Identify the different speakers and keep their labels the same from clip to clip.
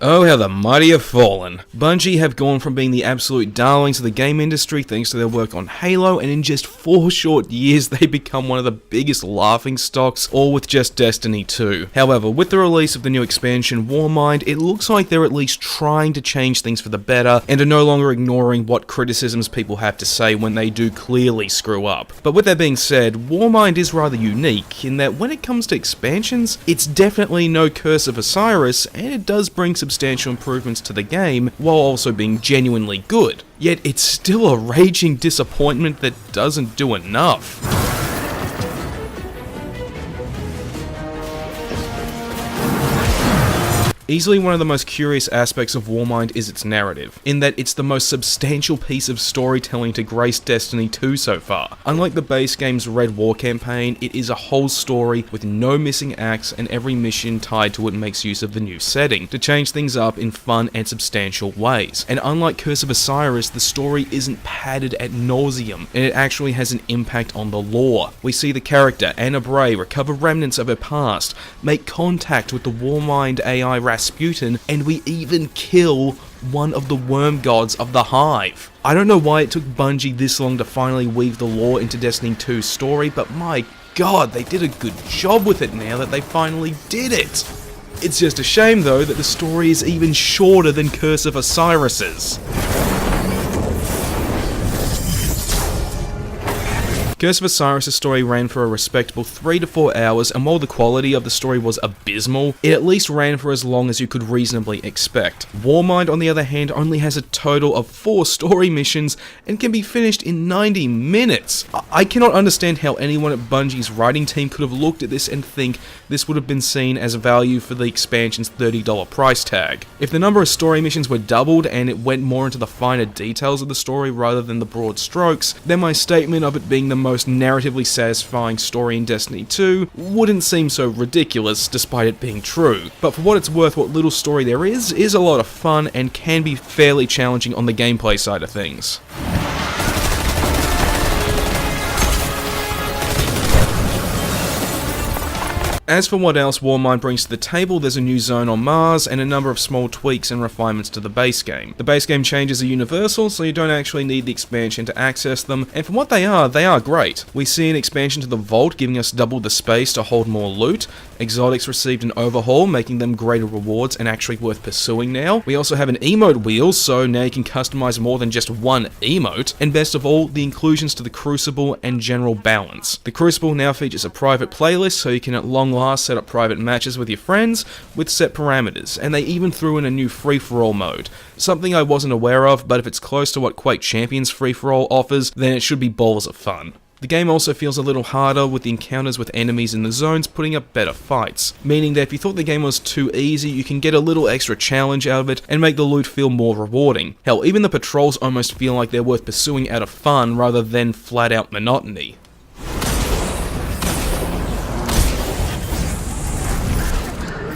Speaker 1: Oh, how the mighty have fallen. Bungie have gone from being the absolute darlings of the game industry thanks to their work on Halo, and in just 4 short years they become one of the biggest laughingstocks, all with just Destiny 2. However, with the release of the new expansion Warmind, it looks like they're at least trying to change things for the better, and are no longer ignoring what criticisms people have to say when they do clearly screw up. But with that being said, Warmind is rather unique, in that when it comes to expansions, it's definitely no Curse of Osiris, and it does bring substantial improvements to the game, while also being genuinely good. Yet it's still a raging disappointment that doesn't do enough. Easily one of the most curious aspects of Warmind is its narrative, in that it's the most substantial piece of storytelling to grace Destiny 2 so far. Unlike the base game's Red War campaign, it is a whole story with no missing acts, and every mission tied to it makes use of the new setting to change things up in fun and substantial ways. And unlike Curse of Osiris, the story isn't padded ad nauseum, and it actually has an impact on the lore. We see the character, Anna Bray, recover remnants of her past, make contact with the Warmind AI Rasputin, and we even kill one of the worm gods of the Hive. I don't know why it took Bungie this long to finally weave the lore into Destiny 2's story, but my god, they did a good job with it now that they finally did it. It's just a shame though that the story is even shorter than Curse of Osiris's. Curse of Osiris' story ran for a respectable 3 to 4 hours, and while the quality of the story was abysmal, it at least ran for as long as you could reasonably expect. Warmind, on the other hand, only has a total of 4 story missions and can be finished in 90 minutes. I cannot understand how anyone at Bungie's writing team could have looked at this and think this would have been seen as value for the expansion's $30 price tag. If the number of story missions were doubled and it went more into the finer details of the story rather than the broad strokes, then my statement of it being the most narratively satisfying story in Destiny 2 wouldn't seem so ridiculous despite it being true. But for what it's worth, what little story there is a lot of fun and can be fairly challenging on the gameplay side of things. As for what else Warmind brings to the table, there's a new zone on Mars and a number of small tweaks and refinements to the base game. The base game changes are universal, so you don't actually need the expansion to access them, and for what they are great. We see an expansion to the Vault, giving us double the space to hold more loot. Exotics received an overhaul, making them greater rewards and actually worth pursuing now. We also have an emote wheel, so now you can customize more than just one emote. And best of all, the inclusions to the Crucible and general balance. The Crucible now features a private playlist, so you can at long last set up private matches with your friends with set parameters, and they even threw in a new free-for-all mode. Something I wasn't aware of, but if it's close to what Quake Champions free-for-all offers, then it should be balls of fun. The game also feels a little harder, with the encounters with enemies in the zones putting up better fights, meaning that if you thought the game was too easy, you can get a little extra challenge out of it and make the loot feel more rewarding. Hell, even the patrols almost feel like they're worth pursuing out of fun rather than flat-out monotony.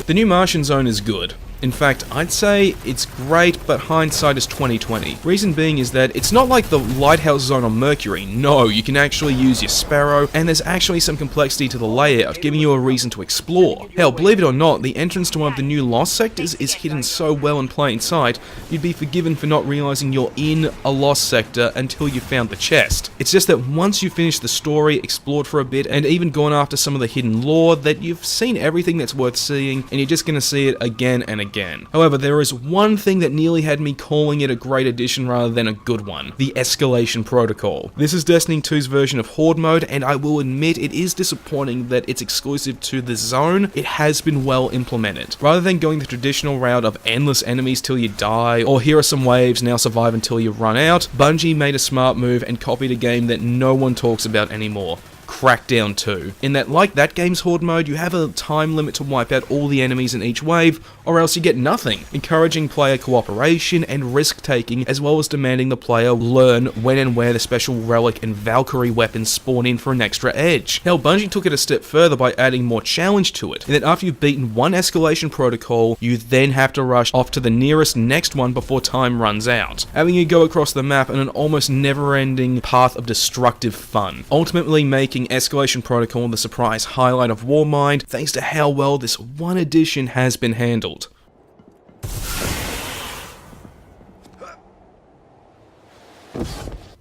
Speaker 1: The new Martian zone is good. In fact, I'd say it's great, but hindsight is 20/20. Reason being is that it's not like the Lighthouse zone on Mercury. No, you can actually use your Sparrow, and there's actually some complexity to the layout, giving you a reason to explore. Hell, believe it or not, the entrance to one of the new Lost sectors is hidden so well in plain sight, you'd be forgiven for not realizing you're in a Lost sector until you found the chest. It's just that once you finish the story, explored for a bit, and even gone after some of the hidden lore, that you've seen everything that's worth seeing, and you're just gonna see it again and again. However, there is one thing that nearly had me calling it a great addition rather than a good one: the escalation protocol. This is Destiny 2's version of Horde mode, and I will admit it is disappointing that it's exclusive to the zone. It has been well implemented. Rather than going the traditional route of endless enemies till you die, or here are some waves, now survive until you run out, Bungie made a smart move and copied a game that no one talks about anymore: Crackdown 2. In that, like that game's Horde mode, you have a time limit to wipe out all the enemies in each wave, or else you get nothing, encouraging player cooperation and risk-taking, as well as demanding the player learn when and where the special Relic and Valkyrie weapons spawn in for an extra edge. Hell, Bungie took it a step further by adding more challenge to it, in that after you've beaten one escalation protocol, you then have to rush off to the nearest next one before time runs out, having you go across the map in an almost never-ending path of destructive fun, ultimately making Escalation Protocol the surprise highlight of Warmind, thanks to how well this one addition has been handled.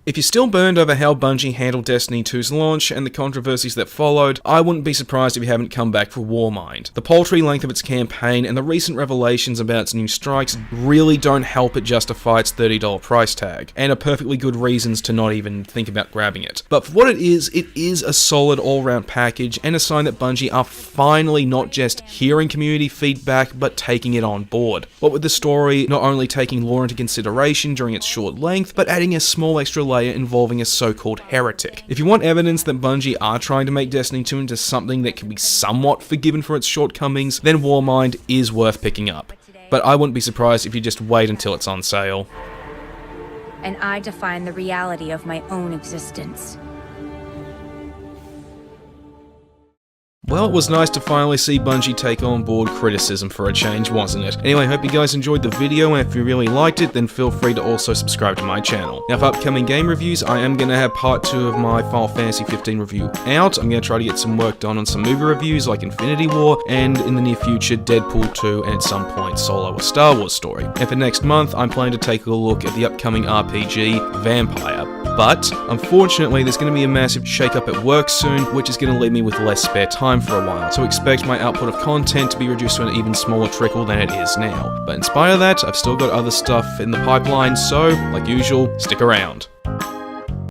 Speaker 1: If you're still burned over how Bungie handled Destiny 2's launch and the controversies that followed, I wouldn't be surprised if you haven't come back for Warmind. The paltry length of its campaign and the recent revelations about its new strikes really don't help it justify its $30 price tag, and are perfectly good reasons to not even think about grabbing it. But for what it is a solid all-round package and a sign that Bungie are finally not just hearing community feedback, but taking it on board. What with the story not only taking lore into consideration during its short length, but adding a small extra layer involving a so-called heretic. If you want evidence that Bungie are trying to make Destiny 2 into something that can be somewhat forgiven for its shortcomings, then Warmind is worth picking up. But I wouldn't be surprised if you just wait until it's on sale.
Speaker 2: And I define the reality of my own existence.
Speaker 1: Well, it was nice to finally see Bungie take on board criticism for a change, wasn't it? Anyway, hope you guys enjoyed the video, and if you really liked it, then feel free to also subscribe to my channel. Now, for upcoming game reviews, I am going to have part 2 of my Final Fantasy 15 review out. I'm going to try to get some work done on some movie reviews like Infinity War, and in the near future, Deadpool 2, and at some point, Solo: A Star Wars Story. And for next month, I'm planning to take a look at the upcoming RPG, Vampire. But, unfortunately, there's going to be a massive shake-up at work soon, which is going to leave me with less spare time for a while, so expect my output of content to be reduced to an even smaller trickle than it is now. But in spite of that, I've still got other stuff in the pipeline, so, like usual, stick around.